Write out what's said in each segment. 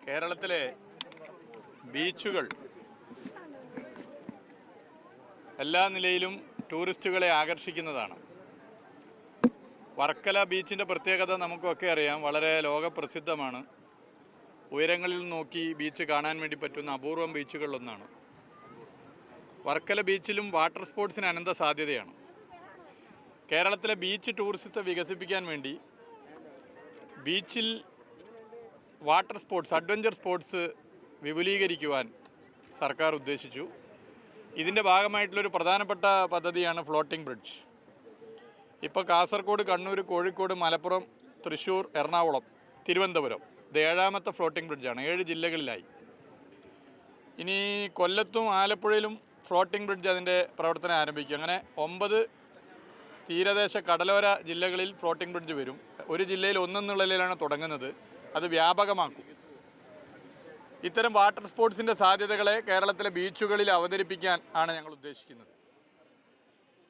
കേരളത്തിലെ ബീച്ചുകൾ എല്ലാ നിലയിലും ടൂറിസ്റ്റുകളെ ആകർഷിക്കുന്നതാണ്. വർക്കല ബീച്ചിൻ്റെ പ്രത്യേകത നമുക്കൊക്കെ അറിയാം, വളരെ ലോകപ്രസിദ്ധമാണ്. ഉയരങ്ങളിൽ നോക്കി ബീച്ച് കാണാൻ വേണ്ടി പറ്റുന്ന അപൂർവം ബീച്ചുകളിലൊന്നാണ്. വർക്കല ബീച്ചിലും വാട്ടർ സ്പോർട്സിന് അനന്ത സാധ്യതയാണ്. കേരളത്തിലെ ബീച്ച് ടൂറിസത്തെ വികസിപ്പിക്കാൻ വേണ്ടി ബീച്ചിൽ വാട്ടർ സ്പോർട്സ്, അഡ്വഞ്ചർ സ്പോർട്സ് വിപുലീകരിക്കുവാൻ സർക്കാർ ഉദ്ദേശിച്ചു. ഇതിൻ്റെ ഭാഗമായിട്ടുള്ളൊരു പ്രധാനപ്പെട്ട പദ്ധതിയാണ് ഫ്ലോട്ടിംഗ് ബ്രിഡ്ജ്. ഇപ്പോൾ കാസർഗോഡ്, കണ്ണൂർ, കോഴിക്കോട്, മലപ്പുറം, തൃശ്ശൂർ, എറണാകുളം, തിരുവനന്തപുരം ഇത് 7ാമത്തെ ഫ്ലോട്ടിംഗ് ബ്രിഡ്ജാണ്. 7 ജില്ലകളിലായി. ഇനി കൊല്ലത്തും ആലപ്പുഴയിലും ഫ്ലോട്ടിംഗ് ബ്രിഡ്ജ് അതിൻ്റെ പ്രവർത്തനം ആരംഭിക്കും. അങ്ങനെ 9 തീരദേശ കടലോര ജില്ലകളിൽ ഫ്ലോട്ടിംഗ് ബ്രിഡ്ജ് വരും. ഒരു ജില്ലയിൽ ഒന്നെന്നുള്ളതിലാണ് തുടങ്ങുന്നത്. അത് വ്യാപകമാക്കും. ഇത്തരം വാട്ടർ സ്പോർട്സിൻ്റെ സാധ്യതകളെ കേരളത്തിലെ ബീച്ചുകളിൽ അവതരിപ്പിക്കാൻ ആണ് ഞങ്ങൾ ഉദ്ദേശിക്കുന്നത്.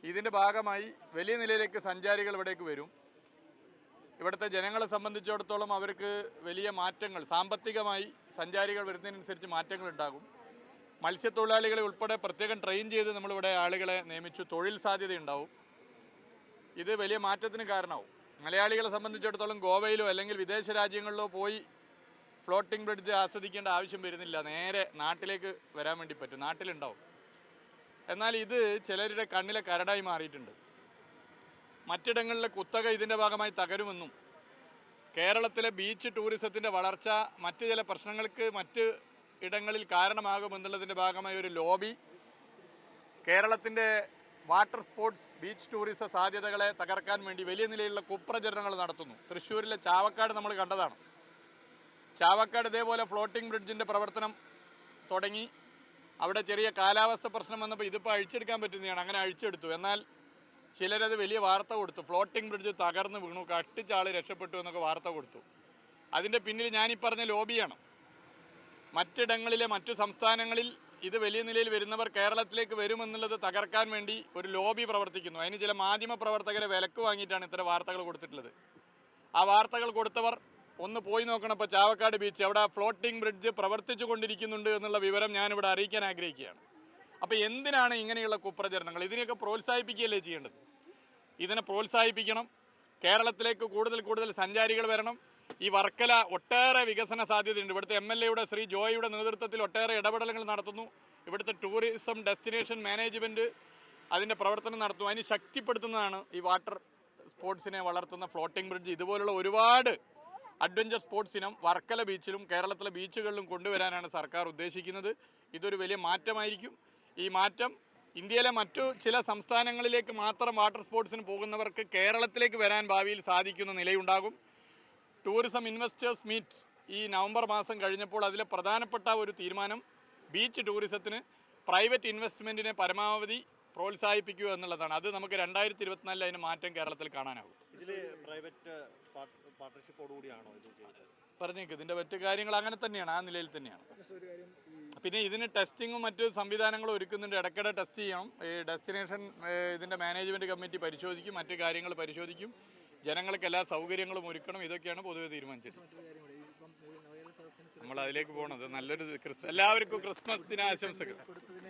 ഇതിൻ്റെ ഭാഗമായി വലിയ നിലയിലേക്ക് സഞ്ചാരികൾ ഇവിടേക്ക് വരും. ഇവിടുത്തെ ജനങ്ങളെ സംബന്ധിച്ചിടത്തോളം അവർക്ക് വലിയ മാറ്റങ്ങൾ, സാമ്പത്തികമായി സഞ്ചാരികൾ വരുന്നതിനനുസരിച്ച് മാറ്റങ്ങൾ ഉണ്ടാകും. മത്സ്യത്തൊഴിലാളികളെ ഉൾപ്പെടെ പ്രത്യേകം ട്രെയിൻ ചെയ്ത് നമ്മളിവിടെ ആളുകളെ നിയമിച്ചു. തൊഴിൽ സാധ്യതയുണ്ടാവും. ഇത് വലിയ മാറ്റത്തിന് കാരണമാവും. മലയാളികളെ സംബന്ധിച്ചിടത്തോളം ഗോവയിലോ അല്ലെങ്കിൽ വിദേശ രാജ്യങ്ങളിലോ പോയി ഫ്ലോട്ടിംഗ് ബ്രിഡ്ജ് ആസ്വദിക്കേണ്ട ആവശ്യം വരുന്നില്ല. നേരെ നാട്ടിലേക്ക് വരാൻ വേണ്ടി പറ്റും, നാട്ടിലുണ്ടാവും. എന്നാൽ ഇത് ചിലരുടെ കണ്ണിലെ കരടായി മാറിയിട്ടുണ്ട്. മറ്റിടങ്ങളിലെ കുത്തക ഇതിൻ്റെ ഭാഗമായി തകരുമെന്നും കേരളത്തിലെ ബീച്ച് ടൂറിസത്തിൻ്റെ വളർച്ച മറ്റ് ചില പ്രശ്നങ്ങൾക്ക് മറ്റ് ഇടങ്ങളിൽ കാരണമാകുമെന്നുള്ളതിൻ്റെ ഭാഗമായി ഒരു ലോബി കേരളത്തിൻ്റെ വാട്ടർ സ്പോർട്സ്, ബീച്ച് ടൂറിസം സാധ്യതകളെ തകർക്കാൻ വേണ്ടി വലിയ നിലയിലുള്ള കുപ്രചരണങ്ങൾ നടത്തുന്നു. തൃശ്ശൂരിലെ ചാവക്കാട് നമ്മൾ കണ്ടതാണ്. ചാവക്കാട് ഇതേപോലെ ഫ്ലോട്ടിംഗ് ബ്രിഡ്ജിൻ്റെ പ്രവർത്തനം തുടങ്ങി. അവിടെ ചെറിയ കാലാവസ്ഥ പ്രശ്നം വന്നപ്പോൾ ഇതിപ്പോൾ അഴിച്ചെടുക്കാൻ പറ്റുന്നതാണ്. അങ്ങനെ അഴിച്ചെടുത്തു. എന്നാൽ ചിലരത് വലിയ വാർത്ത കൊടുത്തു. ഫ്ലോട്ടിംഗ് ബ്രിഡ്ജ് തകർന്ന് വീണു, കട്ടിച്ചാൾ രക്ഷപ്പെട്ടു എന്നൊക്കെ വാർത്ത കൊടുത്തു. അതിൻ്റെ പിന്നിൽ ഞാനീ പറഞ്ഞ ലോബിയാണ്. മറ്റിടങ്ങളിലെ മറ്റു സംസ്ഥാനങ്ങളിൽ ഇത് വലിയ നിലയിൽ വരുന്നവർ കേരളത്തിലേക്ക് വരുമെന്നുള്ളത് തകർക്കാൻ വേണ്ടി ഒരു ലോബി പ്രവർത്തിക്കുന്നു. അതിന് ചില മാധ്യമ പ്രവർത്തകരെ വിലക്ക് വാങ്ങിയിട്ടാണ് ഇത്തരം വാർത്തകൾ കൊടുത്തിട്ടുള്ളത്. ആ വാർത്തകൾ കൊടുത്തവർ ഒന്ന് പോയി നോക്കണം. ഇപ്പോൾ ചാവക്കാട് ബീച്ച്, അവിടെ ഫ്ലോട്ടിംഗ് ബ്രിഡ്ജ് പ്രവർത്തിച്ചു കൊണ്ടിരിക്കുന്നുണ്ട് എന്നുള്ള വിവരം ഞാനിവിടെ അറിയിക്കാൻ ആഗ്രഹിക്കുകയാണ്. അപ്പോൾ എന്തിനാണ് ഇങ്ങനെയുള്ള കുപ്രചരണങ്ങൾ? ഇതിനെയൊക്കെ പ്രോത്സാഹിപ്പിക്കുകയല്ലേ ചെയ്യേണ്ടത്? ഇതിനെ പ്രോത്സാഹിപ്പിക്കണം. കേരളത്തിലേക്ക് കൂടുതൽ സഞ്ചാരികൾ വരണം. ഈ വർക്കല ഒട്ടേറെ വികസന സാധ്യതയുണ്ട്. ഇവിടുത്തെ MLA ശ്രീ ജോയിയുടെ നേതൃത്വത്തിൽ ഒട്ടേറെ ഇടപെടലുകൾ നടത്തുന്നു. ഇവിടുത്തെ ടൂറിസം ഡെസ്റ്റിനേഷൻ മാനേജ്മെൻറ്റ് അതിൻ്റെ പ്രവർത്തനം നടത്തുന്നു. അതിന് ശക്തിപ്പെടുത്തുന്നതാണ് ഈ വാട്ടർ സ്പോർട്സിനെ വളർത്തുന്ന ഫ്ലോട്ടിംഗ് ബ്രിഡ്ജ്. ഇതുപോലുള്ള ഒരുപാട് അഡ്വഞ്ചർ സ്പോർട്സ് ഇനം വർക്കല ബീച്ചിലും കേരളത്തിലെ ബീച്ചുകളിലും കൊണ്ടുവരാനാണ് സർക്കാർ ഉദ്ദേശിക്കുന്നത്. ഇതൊരു വലിയ മാറ്റമായിരിക്കും. ഈ മാറ്റം ഇന്ത്യയിലെ മറ്റു ചില സംസ്ഥാനങ്ങളിലേക്ക് മാത്രം വാട്ടർ സ്പോർട്സിന് പോകുന്നവർക്ക് കേരളത്തിലേക്ക് വരാൻ ഭാവിയിൽ സാധിക്കുന്ന നിലയുണ്ടാകും. ടൂറിസം ഇൻവെസ്റ്റേഴ്സ് മീറ്റ് ഈ നവംബർ മാസം കഴിഞ്ഞപ്പോൾ അതിലെ പ്രധാനപ്പെട്ട ഒരു തീരുമാനം ബീച്ച് ടൂറിസത്തിന് പ്രൈവറ്റ് ഇൻവെസ്റ്റ്മെൻറ്റിനെ പരമാവധി പ്രോത്സാഹിപ്പിക്കുക എന്നുള്ളതാണ്. അത് നമുക്ക് 2024 അതിന് മാറ്റം കേരളത്തിൽ കാണാനാകും. പറഞ്ഞേക്ക് ഇതിൻ്റെ മറ്റു കാര്യങ്ങൾ അങ്ങനെ തന്നെയാണ്, ആ നിലയിൽ തന്നെയാണ്. പിന്നെ ഇതിന് ടെസ്റ്റിങ്ങും മറ്റു സംവിധാനങ്ങളും ഒരുക്കുന്നുണ്ട്. ഇടയ്ക്കിടെ ടെസ്റ്റ് ചെയ്യണം. ഈ ഡെസ്റ്റിനേഷൻ ഇതിൻ്റെ മാനേജ്മെൻറ്റ് കമ്മിറ്റി പരിശോധിക്കും, മറ്റു കാര്യങ്ങൾ പരിശോധിക്കും. ജനങ്ങൾക്ക് എല്ലാ സൗകര്യങ്ങളും ഒരുക്കണം. ഇതൊക്കെയാണ് പൊതുവെ തീരുമാനിച്ചത്. നമ്മൾ അതിലേക്ക് പോകണത്. നല്ലൊരു എല്ലാവർക്കും ക്രിസ്മസ് ദിനാശംസകൾ.